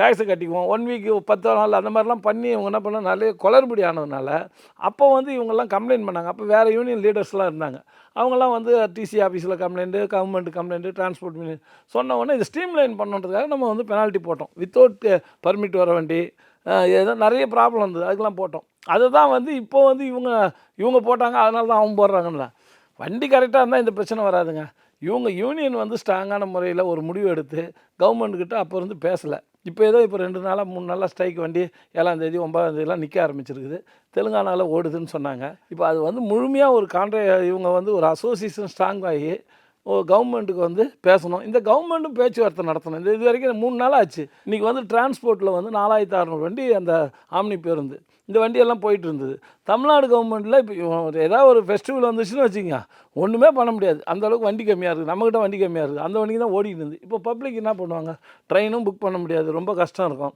டேக்ஸை கட்டிக்குவோம் 1 week 10 நாள் அந்த மாதிரிலாம் பண்ணி இவங்க என்ன பண்ண நிறைய குளறுபடி ஆனதுனால அப்போ வந்து இவங்கெல்லாம் கம்ப்ளைண்ட் பண்ணாங்க. அப்போ வேறு யூனியன் லீடர்ஸ்லாம் இருந்தாங்க. அவங்கலாம் வந்து டிசி ஆஃபீஸில் கம்ப்ளைண்ட்டு, கவர்மெண்ட் கம்ப்ளைண்ட்டு, டிரான்ஸ்போர்ட் சொன்ன உடனே இதை ஸ்ட்ரீம்லைன் பண்ணுன்றதுக்காக நம்ம வந்து பெனால்ட்டி போட்டோம். வித்தவுட் பர்மிட் வர வண்டி ஏதோ நிறைய ப்ராப்ளம் இருந்தது. அதுக்கெல்லாம் போட்டோம். அதுதான் வந்து இப்போ வந்து இவங்க போட்டாங்க அதனால தான் அவங்க போடுறாங்கன்னு. வண்டி கரெக்டாக இருந்தால் இந்த பிரச்சனை வராதுங்க. இவங்க யூனியன் வந்து ஸ்ட்ராங்கான முறையில் ஒரு முடிவு எடுத்து கவர்மெண்ட்கிட்ட அப்போ இருந்து பேசலை. இப்போ 2 நாளாக 3 நாளாக ஸ்ட்ரைக் வண்டி 7ஆம் தேதி 9ஆம் தேதிலாம் நிற்க ஆரம்பிச்சிருக்குது. தெலுங்கானாவில் ஓடுதுன்னு சொன்னாங்க. இப்போ அது வந்து முழுமையாக ஒரு இவங்க வந்து ஒரு அசோசியேஷன் ஸ்ட்ராங் ஆகி கவர்மெண்ட்டுக்கு வந்து பேசணும். இந்த கவர்மெண்ட்டும் பேச்சுவார்த்தை நடத்தணும். இது வரைக்கும் 3 நாள் ஆச்சு. இன்றைக்கி வந்து டிரான்ஸ்போர்ட்டில் வந்து 4600 வண்டி அந்த ஆம்னி பேருந்து இந்த வண்டியெல்லாம் போயிட்டு இருந்தது. தமிழ்நாடு கவர்மெண்ட்டில் இப்போ ஏதாவது ஒரு ஃபெஸ்டிவல் வந்துச்சுன்னு வச்சுக்கோங்க, ஒன்றுமே பண்ண முடியாது. அந்தளவுக்கு வண்டி கம்மியாக இருக்குது. நம்மக்கிட்ட வண்டி கம்மியாக இருக்குது. அந்த வண்டிக்கு தான் ஓடிட்டு இருந்தது. இப்போ பப்ளிக் என்ன பண்ணுவாங்க, ட்ரெயினும் புக் பண்ண முடியாது. ரொம்ப கஷ்டம் இருக்கும்.